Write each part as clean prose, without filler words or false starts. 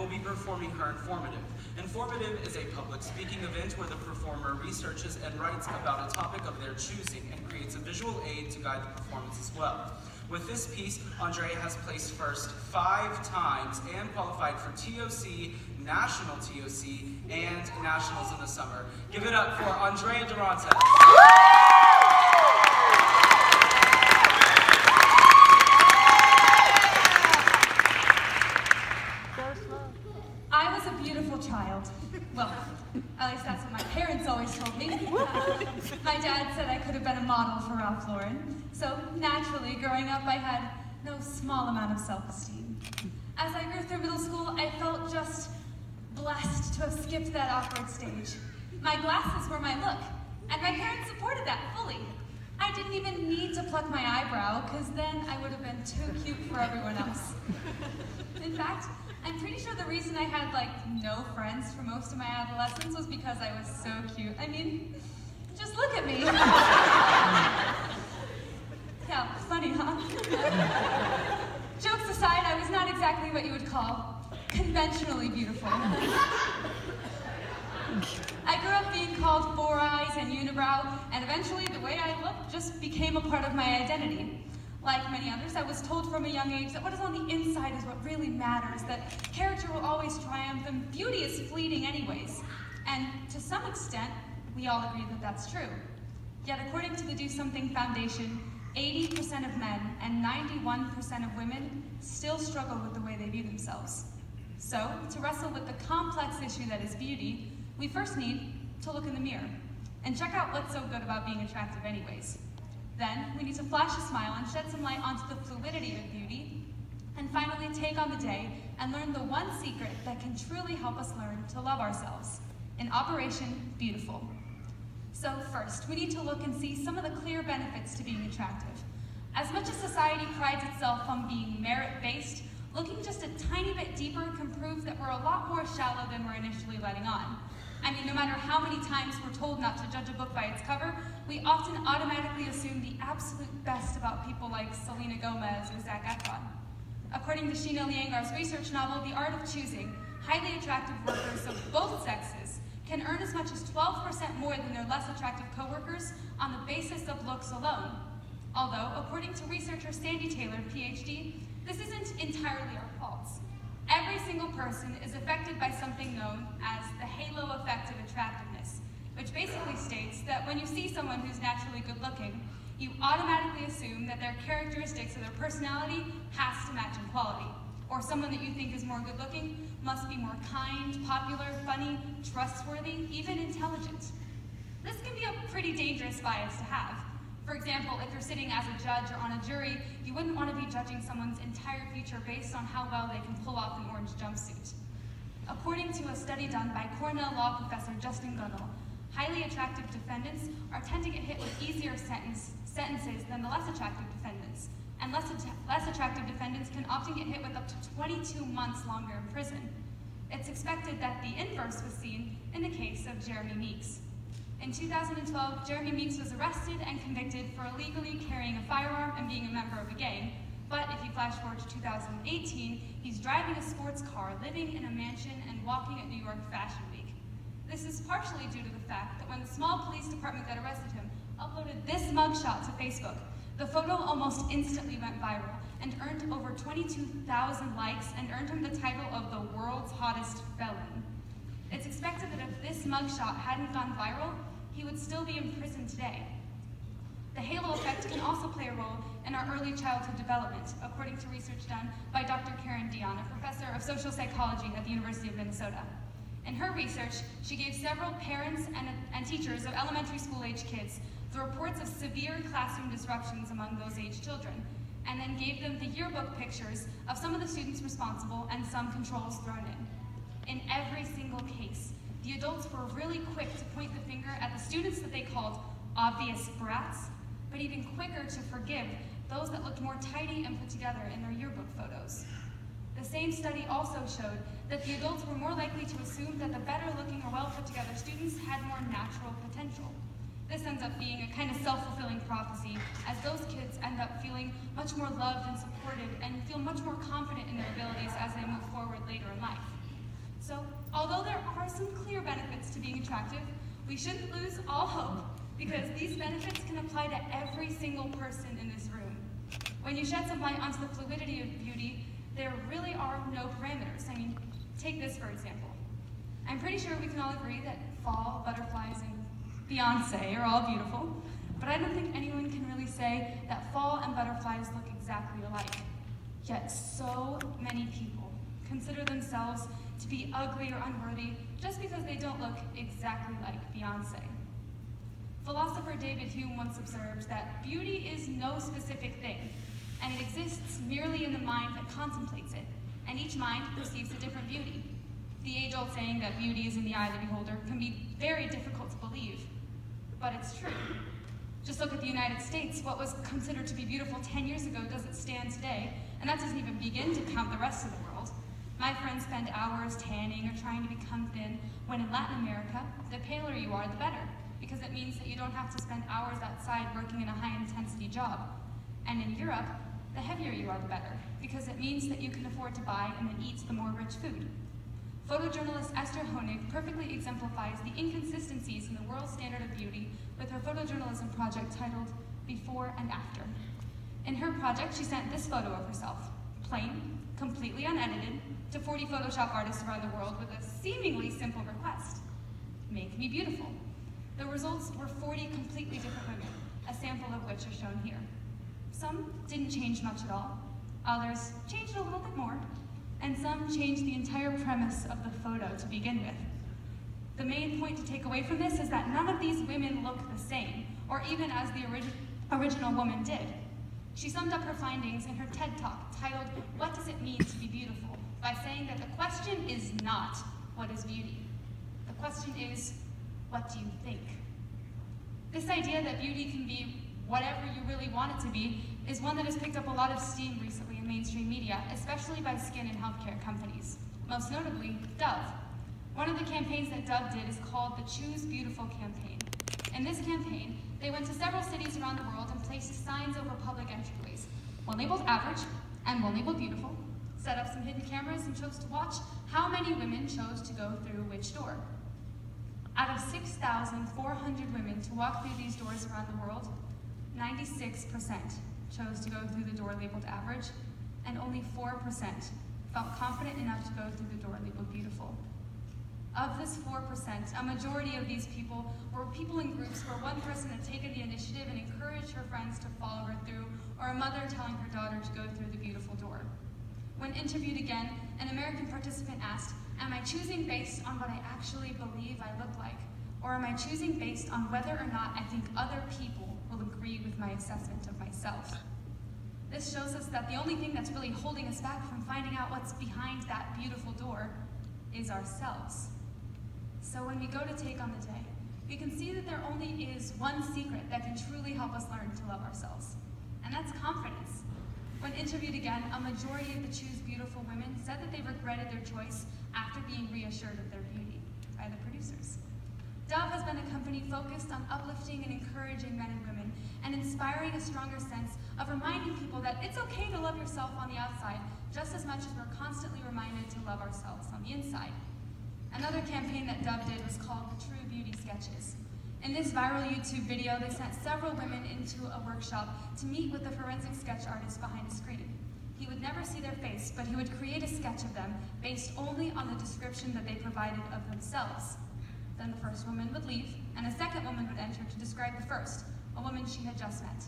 will be performing her Informative. Informative is a public speaking event where the performer researches and writes about a topic of their choosing and creates a visual aid to guide the performance as well. With this piece, Andrea has placed first 5 times and qualified for TOC, National TOC, and Nationals in the summer. Give it up for Andrea Dorantes. I was a beautiful child. Well, at least that's what my parents always told me. My dad said I could have been a model for Ralph Lauren. So naturally, growing up, I had no small amount of self-esteem. As I grew through middle school, I felt just blessed to have skipped that awkward stage. My glasses were my look, and my parents supported that fully. I didn't even need to pluck my eyebrow, because then I would have been too cute for everyone else. In fact, I'm pretty sure the reason I had, no friends for most of my adolescence was because I was so cute. I mean, just look at me. Yeah, funny, huh? Jokes aside, I was not exactly what you would call conventionally beautiful. I grew up being called Four Eyes and Unibrow, and eventually the way I looked just became a part of my identity. Like many others, I was told from a young age that what is on the inside is what really matters, that character will always triumph, and beauty is fleeting anyways. And to some extent, we all agree that that's true. Yet according to the Do Something Foundation, 80% of men and 91% of women still struggle with the way they view themselves. So, to wrestle with the complex issue that is beauty, we first need to look in the mirror and check out what's so good about being attractive anyways. Then, we need to flash a smile and shed some light onto the fluidity of beauty, and finally take on the day and learn the one secret that can truly help us learn to love ourselves, in Operation Beautiful. So first, we need to look and see some of the clear benefits to being attractive. As much as society prides itself on being merit-based, looking just a tiny bit deeper can prove that we're a lot more shallow than we're initially letting on. I mean, no matter how many times we're told not to judge a book by its cover, we often automatically assume the absolute best about people like Selena Gomez or Zac Efron. According to Sheena Liangar's research novel, The Art of Choosing, highly attractive workers of both sexes can earn as much as 12% more than their less attractive coworkers on the basis of looks alone. Although, according to researcher Sandy Taylor, PhD, this isn't entirely our faults. Every single person is affected by something known as the halo effect of attractiveness, which basically states that when you see someone who's naturally good looking, you automatically assume that their characteristics or their personality has to match in quality. Or someone that you think is more good looking must be more kind, popular, funny, trustworthy, even intelligent. This can be a pretty dangerous bias to have. For example, if you're sitting as a judge or on a jury, you wouldn't want to be judging someone's entire future based on how well they can pull off an orange jumpsuit. According to a study done by Cornell law professor Justin Gunnell, highly attractive defendants tend to get hit with easier sentences than the less attractive defendants, and less attractive defendants can often get hit with up to 22 months longer in prison. It's expected that the inverse was seen in the case of Jeremy Meeks. In 2012, Jeremy Meeks was arrested and convicted for illegally carrying a firearm and being a member of a gang. But if you flash forward to 2018, he's driving a sports car, living in a mansion, and walking at New York Fashion Week. This is partially due to the fact that when the small police department that arrested him uploaded this mugshot to Facebook, the photo almost instantly went viral and earned over 22,000 likes and earned him the title of the world's hottest felon. It's expected that if this mugshot hadn't gone viral, he would still be in prison today. The halo effect can also play a role in our early childhood development, according to research done by Dr. Karen Dion, a professor of social psychology at the University of Minnesota. In her research, she gave several parents and teachers of elementary school-age kids the reports of severe classroom disruptions among those age children, and then gave them the yearbook pictures of some of the students responsible and some controls thrown in. In every single case, the adults were really quick to point the finger at the students that they called obvious brats, but even quicker to forgive those that looked more tidy and put together in their yearbook photos. The same study also showed that the adults were more likely to assume that the better-looking or well-put-together students had more natural potential. This ends up being a kind of self-fulfilling prophecy, as those kids end up feeling much more loved and supported and feel much more confident in their abilities as they move forward later in life. being attractive, we shouldn't lose all hope, because these benefits can apply to every single person in this room. When you shed some light onto the fluidity of beauty, there really are no parameters. I mean, take this for example. I'm pretty sure we can all agree that fall, butterflies, and Beyonce are all beautiful, but I don't think anyone can really say that fall and butterflies look exactly alike. Yet so many people consider themselves to be ugly or unworthy just because they don't look exactly like Beyonce. Philosopher David Hume once observed that beauty is no specific thing, and it exists merely in the mind that contemplates it, and each mind perceives a different beauty. The age-old saying that beauty is in the eye of the beholder can be very difficult to believe, but it's true. Just look at the United States. What was considered to be beautiful 10 years ago doesn't stand today, and that doesn't even begin to count the rest of the world. My friends spend hours tanning or trying to become thin, when in Latin America, the paler you are, the better, because it means that you don't have to spend hours outside working in a high-intensity job. And in Europe, the heavier you are, the better, because it means that you can afford to buy and then eat the more rich food. Photojournalist Esther Honig perfectly exemplifies the inconsistencies in the world standard of beauty with her photojournalism project titled Before and After. In her project, she sent this photo of herself, plain, completely unedited, to 40 Photoshop artists around the world with a seemingly simple request: make me beautiful. The results were 40 completely different women, a sample of which are shown here. Some didn't change much at all, others changed a little bit more, and some changed the entire premise of the photo to begin with. The main point to take away from this is that none of these women look the same, or even as the original woman did. She summed up her findings in her TED Talk titled, "What Does It Mean to Be Beautiful?" by saying that the question is not, what is beauty? The question is, what do you think? This idea that beauty can be whatever you really want it to be is one that has picked up a lot of steam recently in mainstream media, especially by skin and healthcare companies, most notably Dove. One of the campaigns that Dove did is called the Choose Beautiful campaign. In this campaign, they went to several cities around the world and placed signs over public entryways, one labeled average and one labeled beautiful, set up some hidden cameras and chose to watch how many women chose to go through which door. Out of 6,400 women to walk through these doors around the world, 96% chose to go through the door labeled average, and only 4% felt confident enough to go through the door labeled beautiful. Of this 4%, a majority of these people were people in groups where one person had taken the initiative and encouraged her friends to follow her through, or a mother telling her daughter to go through the beautiful door. When interviewed again, an American participant asked, "Am I choosing based on what I actually believe I look like? Or am I choosing based on whether or not I think other people will agree with my assessment of myself?" This shows us that the only thing that's really holding us back from finding out what's behind that beautiful door is ourselves. So when we go to take on the day, we can see that there only is one secret that can truly help us learn to love ourselves, and that's confidence. When interviewed again, a majority of the Choose Beautiful women said that they regretted their choice after being reassured of their beauty by the producers. Dove has been a company focused on uplifting and encouraging men and women and inspiring a stronger sense of reminding people that it's okay to love yourself on the outside just as much as we're constantly reminded to love ourselves on the inside. Another campaign that Dove did was called the True Beauty Sketches. In this viral YouTube video, they sent several women into a workshop to meet with the forensic sketch artist behind a screen. He would never see their face, but he would create a sketch of them based only on the description that they provided of themselves. Then the first woman would leave, and a second woman would enter to describe the first, a woman she had just met.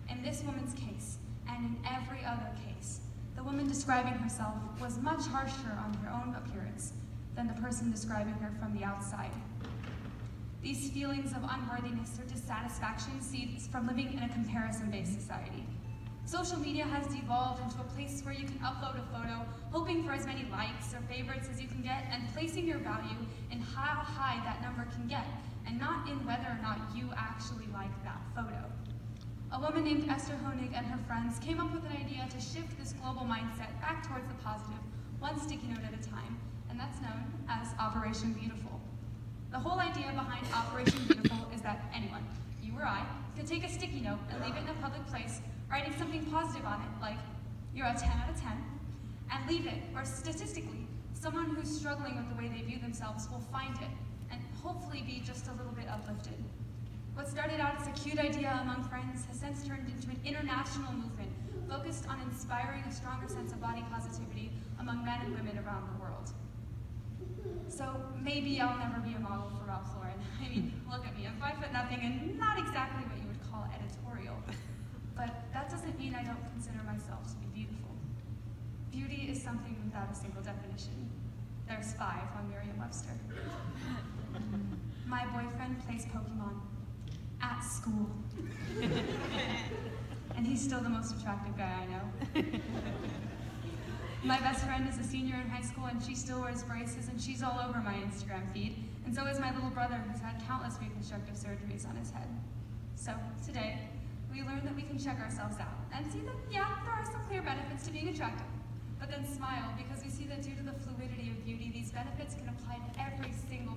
In this woman's case, and in every other case, the woman describing herself was much harsher on her own appearance than the person describing her from the outside. These feelings of unworthiness or dissatisfaction seeds from living in a comparison-based society. Social media has devolved into a place where you can upload a photo, hoping for as many likes or favorites as you can get, and placing your value in how high that number can get, and not in whether or not you actually like that photo. A woman named Esther Honig and her friends came up with an idea to shift this global mindset back towards the positive, one sticky note at a time, and that's known as Operation Beautiful. The whole idea behind Operation Beautiful is that anyone, you or I, can take a sticky note and leave it in a public place, writing something positive on it, like, "You're a 10 out of 10, and leave it, or statistically, someone who's struggling with the way they view themselves will find it, and hopefully be just a little bit uplifted. What started out as a cute idea among friends has since turned into an international movement focused on inspiring a stronger sense of body positivity among men and women around the world. So maybe I'll never be a model for Ralph Lauren. I mean, look at me, I'm 5'0" and not exactly what you would call editorial. But that doesn't mean I don't consider myself to be beautiful. Beauty is something without a single definition. There's 5 on Merriam-Webster. My boyfriend plays Pokemon at school. And he's still the most attractive guy I know. My best friend is a senior in high school and she still wears braces and she's all over my Instagram feed. And so is my little brother who's had countless reconstructive surgeries on his head. So today, we learned that we can check ourselves out and see that, yeah, there are some clear benefits to being attractive. But then smile because we see that due to the fluidity of beauty, these benefits can apply to every single